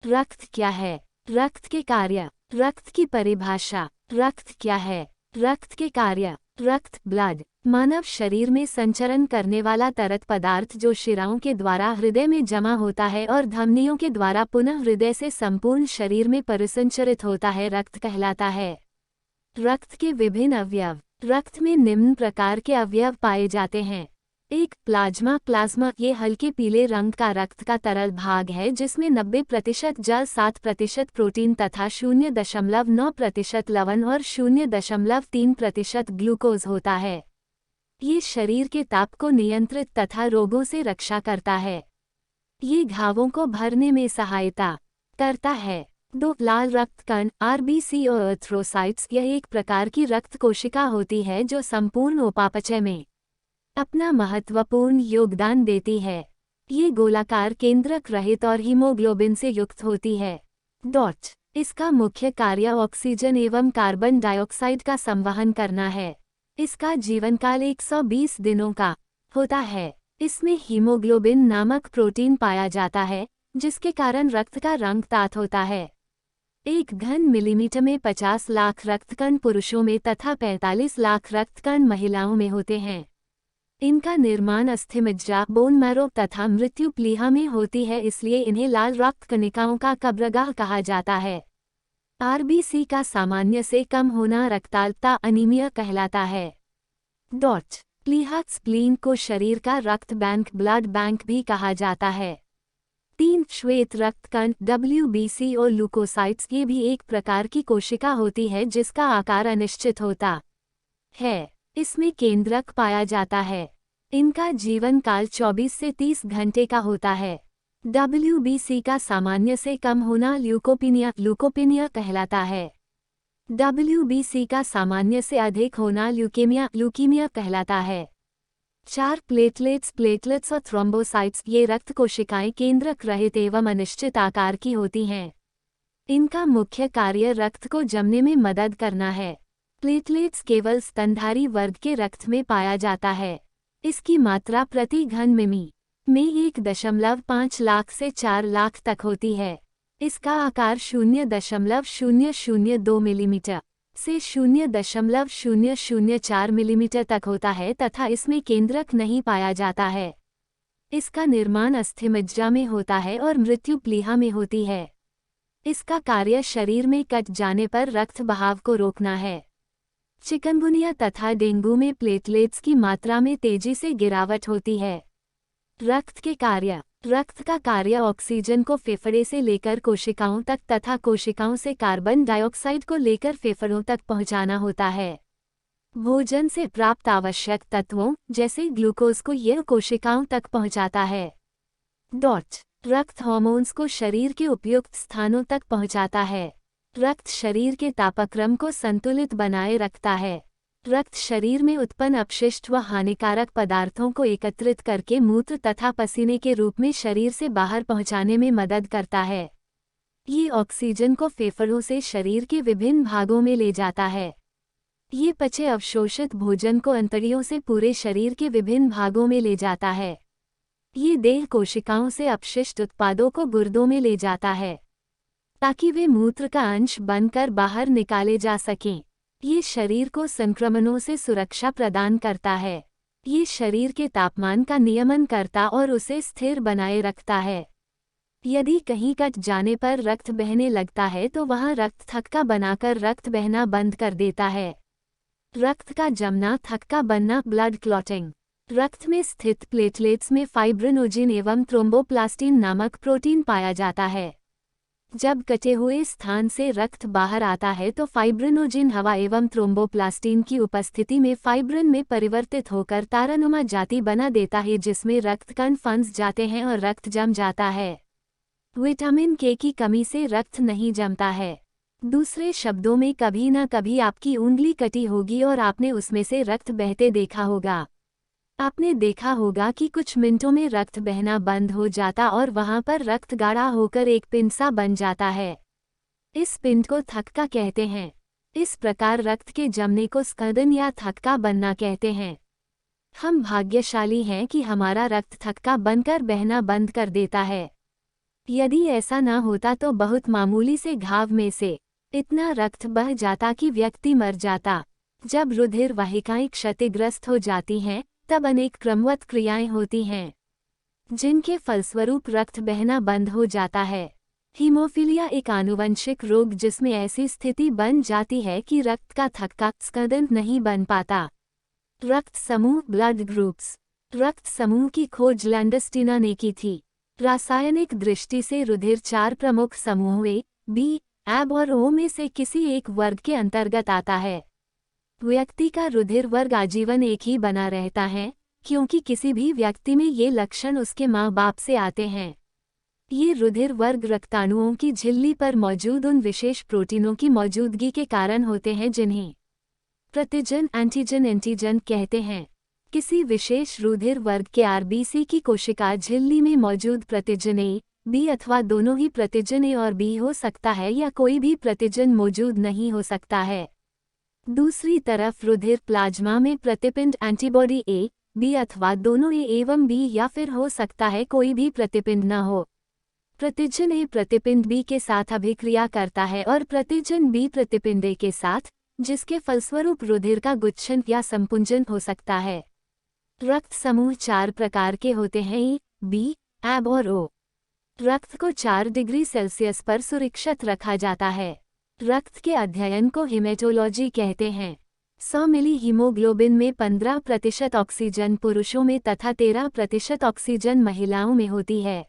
रक्त क्या है? रक्त के कार्य। रक्त की परिभाषा। रक्त क्या है? रक्त के कार्य। रक्त ब्लड मानव शरीर में संचरण करने वाला तरल पदार्थ जो शिराओं के द्वारा हृदय में जमा होता है और धमनियों के द्वारा पुनः हृदय से संपूर्ण शरीर में परिसंचरित होता है, रक्त कहलाता है। रक्त के विभिन्न अवयव। रक्त में निम्न प्रकार के अवयव पाए जाते हैं। 1. प्लाज्मा। प्लाज्मा ये हल्के पीले रंग का रक्त का तरल भाग है जिसमें 90% जल, 7% प्रोटीन तथा 0.9% लवण और 0.3% ग्लूकोज होता है। ये शरीर के ताप को नियंत्रित तथा रोगों से रक्षा करता है। ये घावों को भरने में सहायता करता है। 2. लाल रक्त कण आरबीसी और एरिथ्रोसाइट्स यह एक प्रकार की रक्त कोशिका होती है जो संपूर्ण उपापचय में अपना महत्वपूर्ण योगदान देती है। ये गोलाकार, केंद्रक रहित और हीमोग्लोबिन से युक्त होती है। इसका मुख्य कार्य ऑक्सीजन एवं कार्बन डाइऑक्साइड का संवहन करना है। इसका जीवनकाल 120 दिनों का होता है। इसमें हीमोग्लोबिन नामक प्रोटीन पाया जाता है जिसके कारण रक्त का रंग तात होता है। 1 घन मिलीमीटर में 50 लाख रक्तकण पुरुषों में तथा 45 लाख रक्तकण महिलाओं में होते हैं। इनका निर्माण अस्थिमज्जा, बोन मैरो तथा मृत्यु प्लीहा में होती है, इसलिए इन्हें लाल रक्त कणिकाओं का कब्रगाह कहा जाता है। आरबीसी का सामान्य से कम होना रक्ताल्पता अनीमिया कहलाता है। प्लीहा स्प्लीन को शरीर का रक्त बैंक, ब्लड बैंक भी कहा जाता है। 3 श्वेत रक्तकण WBC और ल्यूकोसाइट्स ये भी एक प्रकार की कोशिका होती है जिसका आकार अनिश्चित होता है। इसमें केंद्रक पाया जाता है। इनका जीवन काल 24 से 30 घंटे का होता है। WBC का सामान्य से कम होना ल्यूकोपीनिया कहलाता है। WBC का सामान्य से अधिक होना ल्यूकीमिया कहलाता है। 4 प्लेटलेट्स और थ्रोम्बोसाइट्स ये रक्त कोशिकाएं केंद्रक रहित एवं अनिश्चित आकार की होती हैं। इनका मुख्य कार्य रक्त को जमने में मदद करना है। प्लेटलेट्स केवल स्तनधारी वर्ग के रक्त में पाया जाता है। इसकी मात्रा प्रति घन मिमी में 1.5 लाख से 4 लाख तक होती है। इसका आकार 0.002 मिलीमीटर से 0.004 मिलीमीटर तक होता है तथा इसमें केंद्रक नहीं पाया जाता है। इसका निर्माण अस्थिमज्जा में होता है और मृत्यु प्लीहा में होती है। इसका कार्य शरीर में कट जाने पर रक्त बहाव को रोकना है। चिकनगुनिया तथा डेंगू में प्लेटलेट्स की मात्रा में तेजी से गिरावट होती है। रक्त के कार्य। रक्त का कार्य ऑक्सीजन को फेफड़े से लेकर कोशिकाओं तक तथा कोशिकाओं से कार्बन डाइऑक्साइड को लेकर फेफड़ों तक पहुंचाना होता है। भोजन से प्राप्त आवश्यक तत्वों जैसे ग्लूकोज को यह कोशिकाओं तक पहुंचाता है। रक्त हार्मोन्स को शरीर के उपयुक्त स्थानों तक पहुंचाता है। रक्त शरीर के तापक्रम को संतुलित बनाए रखता है। रक्त शरीर में उत्पन्न अपशिष्ट व हानिकारक पदार्थों को एकत्रित करके मूत्र तथा पसीने के रूप में शरीर से बाहर पहुंचाने में मदद करता है। ये ऑक्सीजन को फेफड़ों से शरीर के विभिन्न भागों में ले जाता है। ये पचे अवशोषित भोजन को अंतड़ियों से पूरे शरीर के विभिन्न भागों में ले जाता है। ये देह कोशिकाओं से अपशिष्ट उत्पादों को गुर्दों में ले जाता है ताकि वे मूत्र का अंश बनकर बाहर निकाले जा सकें। ये शरीर को संक्रमणों से सुरक्षा प्रदान करता है। ये शरीर के तापमान का नियमन करता और उसे स्थिर बनाए रखता है। यदि कहीं कट जाने पर रक्त बहने लगता है तो वहाँ रक्त थक्का बनाकर रक्त बहना बंद कर देता है। रक्त का जमना, थक्का बनना, ब्लड क्लॉटिंग। रक्त में स्थित प्लेटलेट्स में फाइब्रिनोजिन एवं थ्रोम्बोप्लास्टिन नामक प्रोटीन पाया जाता है। जब कटे हुए स्थान से रक्त बाहर आता है तो फाइब्रिनोजिन हवा एवं थ्रोम्बोप्लास्टिन की उपस्थिति में फाइब्रिन में परिवर्तित होकर तारानुमा जाति बना देता है जिसमें रक्त कण फंस जाते हैं और रक्त जम जाता है। विटामिन के की कमी से रक्त नहीं जमता है। दूसरे शब्दों में कभी न कभी आपकी उंगली कटी होगी और आपने उसमें से रक्त बहते देखा होगा। आपने देखा होगा कि कुछ मिनटों में रक्त बहना बंद हो जाता और वहां पर रक्त गाढ़ा होकर एक पिंड सा बन जाता है। इस पिंड को थक्का कहते हैं। इस प्रकार रक्त के जमने को स्खलन या थक्का बनना कहते हैं। हम भाग्यशाली हैं कि हमारा रक्त थक्का बनकर बहना बंद कर देता है। यदि ऐसा न होता तो बहुत मामूली से घाव में से इतना रक्त बह जाता कि व्यक्ति मर जाता। जब रुधिर वाहिकाएं क्षतिग्रस्त हो जाती हैं, तब अनेक क्रमवत क्रियाएं होती हैं, जिनके फलस्वरूप रक्त बहना बंद हो जाता है। हीमोफीलिया एक आनुवंशिक रोग जिसमें ऐसी स्थिति बन जाती है कि रक्त का थक्का स्कंदन नहीं बन पाता। रक्त समूह ब्लड ग्रुप्स। रक्त समूह की खोज लैंडस्टीना ने की थी। रासायनिक दृष्टि से रुधिर 4 प्रमुख समूहों ए, बी, एब और ओ में से किसी एक वर्ग के अंतर्गत आता है। व्यक्ति का रुधिर वर्ग आजीवन एक ही बना रहता है, क्योंकि किसी भी व्यक्ति में ये लक्षण उसके माँ बाप से आते हैं। ये रुधिर वर्ग रक्ताणुओं की झिल्ली पर मौजूद उन विशेष प्रोटीनों की मौजूदगी के कारण होते हैं जिन्हें प्रतिजन एंटीजन कहते हैं। किसी विशेष रुधिर वर्ग के आरबीसी की कोशिका झिल्ली में मौजूद प्रतिजन ए, बी अथवा दोनों ही प्रतिजन ए और बी हो सकता है या कोई भी प्रतिजन मौजूद नहीं हो सकता है। दूसरी तरफ रुधिर प्लाज्मा में प्रतिपिंड एंटीबॉडी ए, बी अथवा दोनों ए एवं बी या फिर हो सकता है कोई भी प्रतिपिंड न हो। प्रतिजन ए प्रतिपिंड बी के साथ अभिक्रिया करता है और प्रतिजन बी प्रतिपिंड ए के साथ, जिसके फलस्वरूप रुधिर का गुच्छन या संपुंजन हो सकता है। रक्त समूह 4 प्रकार के होते हैं ए, बी, एब और ओ। रक्त को 4 डिग्री सेल्सियस पर सुरक्षित रखा जाता है। रक्त के अध्ययन को हेमेटोलॉजी कहते हैं। 100 मिली हीमोग्लोबिन में 15% ऑक्सीजन पुरुषों में तथा 13% ऑक्सीजन महिलाओं में होती है।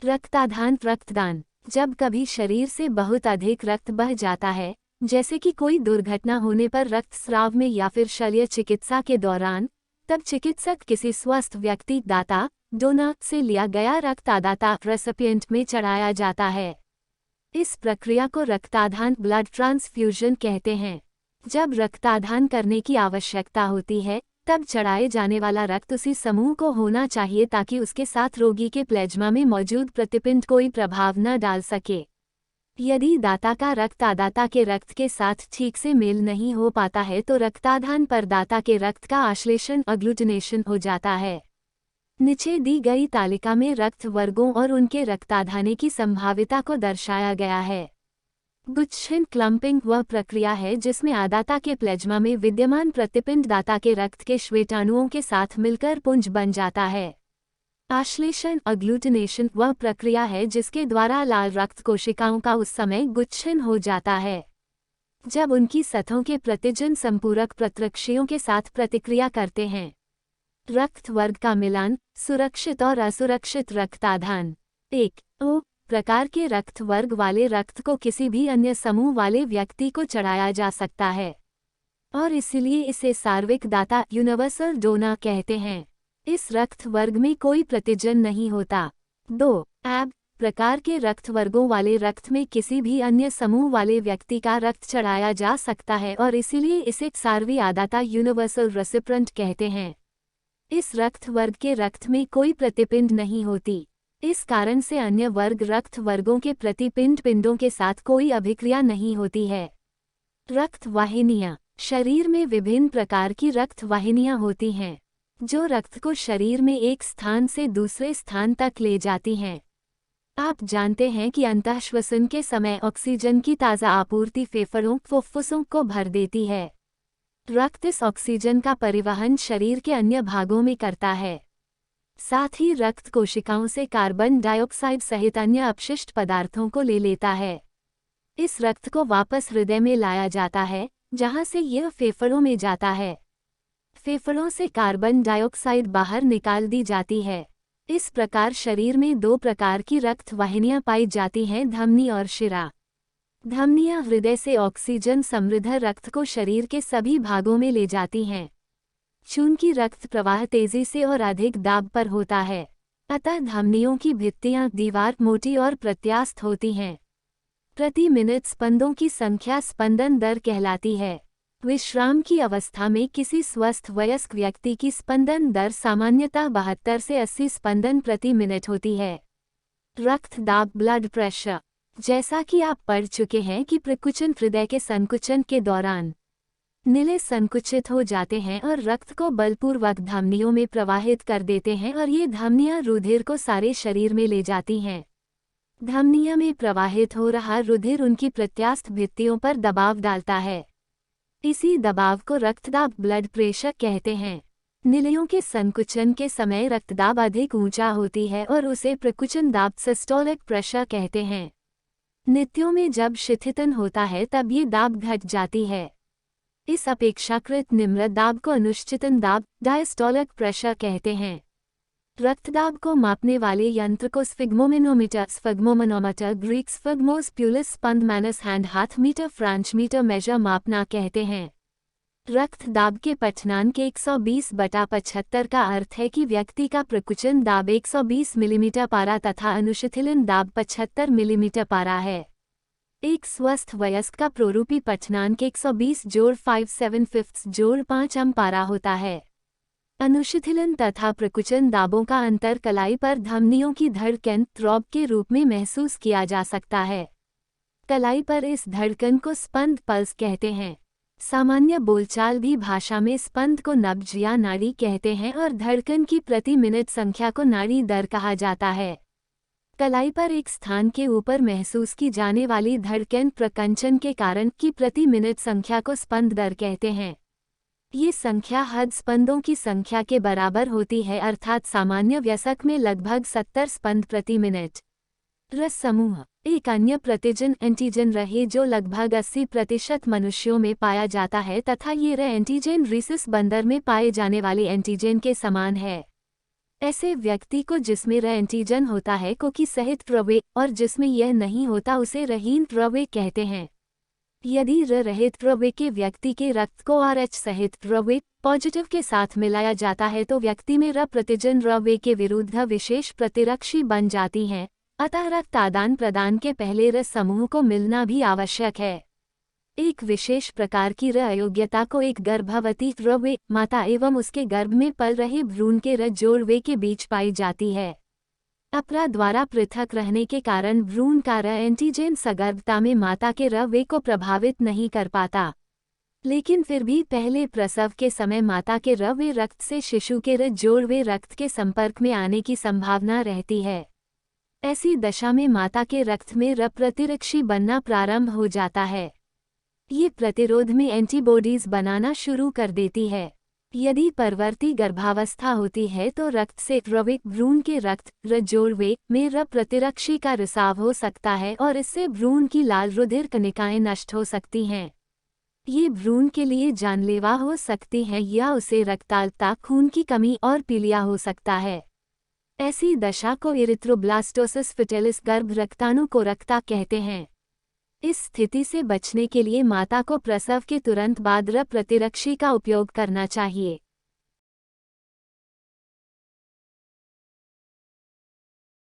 रक्तदान। जब कभी शरीर से बहुत अधिक रक्त बह जाता है, जैसे कि कोई दुर्घटना होने पर रक्तस्राव में या फिर शल्य चिकित्सा के दौरान, तब चिकित्सक किसी स्वस्थ व्यक्ति दाता डोनर से लिया गया रक्त आदाता रेसिपिएंट में चढ़ाया जाता है। इस प्रक्रिया को रक्तादान ब्लड ट्रांसफ्यूजन कहते हैं। जब रक्तादान करने की आवश्यकता होती है, तब चढ़ाए जाने वाला रक्त उसी समूह को होना चाहिए ताकि उसके साथ रोगी के प्लेज्मा में मौजूद प्रतिपिंड कोई प्रभाव न डाल सके। यदि दाता का रक्त आदाता के रक्त के साथ ठीक से मेल नहीं हो पाता है तो रक्तादान पर दाता के रक्त का आश्लेषण अग्लूटिनेशन हो जाता है। नीचे दी गई तालिका में रक्त वर्गों और उनके रक्तादाने की संभाव्यता को दर्शाया गया है। गुच्छन क्लम्पिंग वह प्रक्रिया है जिसमें आदाता के प्लेज्मा में विद्यमान प्रतिपिंड दाता के रक्त के श्वेताणुओं के साथ मिलकर पुंज बन जाता है। आश्लेषण अग्लूटिनेशन वह प्रक्रिया है जिसके द्वारा लाल रक्त कोशिकाओं का उस समय गुच्छन हो जाता है जब उनकी सतहों के प्रतिजन संपूरक प्रतिरक्षियों के साथ प्रतिक्रिया करते हैं। रक्त वर्ग का मिलान, सुरक्षित और असुरक्षित रक्तादान। 1. ओ प्रकार के रक्त वर्ग वाले रक्त को किसी भी अन्य समूह वाले व्यक्ति को चढ़ाया जा सकता है और इसलिए इसे सार्वत्रिक दाता यूनिवर्सल डोनर कहते हैं। इस रक्त वर्ग में कोई प्रतिजन नहीं होता। 2. एब प्रकार के रक्त वर्गों वाले रक्त में किसी भी अन्य समूह वाले व्यक्ति का रक्त चढ़ाया जा सकता है और इसीलिए इसे सार्वत्रिक आदाता यूनिवर्सल रेसिपिएंट कहते हैं। इस रक्त वर्ग के रक्त में कोई प्रतिपिंड नहीं होती। इस कारण से अन्य वर्ग रक्त वर्गों के प्रतिपिंड पिंडों के साथ कोई अभिक्रिया नहीं होती है। रक्त वाहिनियां। शरीर में विभिन्न प्रकार की रक्त वाहिनियां होती हैं, जो रक्त को शरीर में एक स्थान से दूसरे स्थान तक ले जाती हैं। आप जानते हैं कि अंतःश्वसन के समय ऑक्सीजन की ताज़ा आपूर्ति फेफड़ों फुफ्फुसों को भर देती है। रक्त इस ऑक्सीजन का परिवहन शरीर के अन्य भागों में करता है। साथ ही रक्त कोशिकाओं से कार्बन डाइऑक्साइड सहित अन्य अपशिष्ट पदार्थों को ले लेता है। इस रक्त को वापस हृदय में लाया जाता है, जहां से यह फेफड़ों में जाता है। फेफड़ों से कार्बन डाइऑक्साइड बाहर निकाल दी जाती है। इस प्रकार शरीर में 2 प्रकार की रक्त वाहिनियां पाई जाती हैं, धमनी और शिरा। धमनियां हृदय से ऑक्सीजन समृद्ध रक्त को शरीर के सभी भागों में ले जाती हैं। चूंकि रक्त प्रवाह तेजी से और अधिक दाब पर होता है, अतः धमनियों की भित्तियां दीवार मोटी और प्रत्यास्थ होती हैं। प्रति मिनट स्पंदों की संख्या स्पंदन दर कहलाती है। विश्राम की अवस्था में किसी स्वस्थ वयस्क व्यक्ति की स्पंदन दर सामान्यतः 72 से 80 स्पंदन प्रति मिनट होती है। रक्त दाब ब्लड प्रेशर। जैसा कि आप पढ़ चुके हैं कि प्रकुचन हृदय के संकुचन के दौरान नीले संकुचित हो जाते हैं और रक्त को बलपूर्वक धमनियों में प्रवाहित कर देते हैं और ये धमनियां रुधिर को सारे शरीर में ले जाती हैं। धमनियों में प्रवाहित हो रहा रुधिर उनकी प्रत्यास्थ भित्तियों पर दबाव डालता है। इसी दबाव को रक्तदाब ब्लड प्रेशर कहते हैं। निलियों के संकुचन के समय रक्तदाब अधिक ऊंचा होती है और उसे प्रकुचन दाब सिस्टोलिक प्रेशर कहते हैं। नित्यों में जब शिथितन होता है तब ये दाब घट जाती है। इस अपेक्षाकृत निम्न दाब को अनुश्चितन दाब डायस्टोलिक प्रेशर कहते हैं। रक्तदाब को मापने वाले यंत्र को स्फिग्मोमैनोमीटर ग्रीक स्फिग्मोस प्यूलिस स्पंद मैनस हैंड हाथ मीटर फ्रेंच मीटर मेजर मापना कहते हैं। रक्त दाब के पठनांक 120/75 का अर्थ है कि व्यक्ति का प्रकुचन दाब 120 मिलीमीटर पारा तथा अनुशिथिलन दाब 75 मिलीमीटर पारा है। एक स्वस्थ वयस्क का प्रोरूपी पठनांक 120/5/7 पारा होता है। अनुशिथिलन तथा प्रकुचन दाबों का अंतर कलाई पर धमनियों की धड़कन थ्रॉब के रूप में महसूस किया जा सकता है। कलाई पर इस धड़कन को स्पंद पल्स कहते हैं। सामान्य बोलचाल भी भाषा में स्पंद को नब्ज या नाड़ी कहते हैं और धड़कन की प्रति मिनट संख्या को नाड़ी दर कहा जाता है। कलाई पर एक स्थान के ऊपर महसूस की जाने वाली धड़कन प्रकंचन के कारण की प्रति मिनट संख्या को स्पंद दर कहते हैं। ये संख्या हद स्पंदों की संख्या के बराबर होती है, अर्थात सामान्य वयस्क में लगभग 70 स्पंद प्रति मिनट। रस समूह एक अन्य प्रतिजन एंटीजन रहे जो लगभग 80% मनुष्यों में पाया जाता है तथा ये एंटीजन रीसस बंदर में पाए जाने वाले एंटीजन के समान है। ऐसे व्यक्ति को जिसमें एंटीजन होता है कोकी सहित प्रवे और जिसमें यह नहीं होता उसे रहीन प्रवे कहते हैं। यदि रहित प्रवे के व्यक्ति के रक्त को RH सहित प्रवे पॉजिटिव के साथ मिलाया जाता है तो व्यक्ति में प्रतिजन रवे के विरुद्ध विशेष प्रतिरक्षी बन जाती हैं। अतः रक्त आदान प्रदान के पहले रस समूह को मिलना भी आवश्यक है। एक विशेष प्रकार की अयोग्यता को एक गर्भवती रवे माता एवं उसके गर्भ में पल रहे भ्रूण के जोड़वे के बीच पाई जाती है। अपरा द्वारा पृथक रहने के कारण भ्रूण का एंटीजन सगर्भता में माता के रवे को प्रभावित नहीं कर पाता, लेकिन फिर भी पहले प्रसव के समय माता के रवे रक्त से शिशु के जोड़वे रक्त के संपर्क में आने की संभावना रहती है। ऐसी दशा में माता के रक्त में प्रतिरक्षी बनना प्रारंभ हो जाता है। ये प्रतिरोध में एंटीबॉडीज बनाना शुरू कर देती है। यदि परवर्ती गर्भावस्था होती है तो रक्त से रविक भ्रूण के रक्त जोड़वे में प्रतिरक्षी का रिसाव हो सकता है और इससे भ्रूण की लाल रुधिर कणिकाएं नष्ट हो सकती हैं। ये भ्रूण के लिए जानलेवा हो सकती हैं या उसे रक्ताल्पता खून की कमी और पीलिया हो सकता है। ऐसी दशा को इरिथ्रोब्लास्टोसिस फिटेलिस गर्भ रक्ताणु कोरकता कहते हैं। इस स्थिति से बचने के लिए माता को प्रसव के तुरंत बाद प्रतिरक्षी का उपयोग करना चाहिए।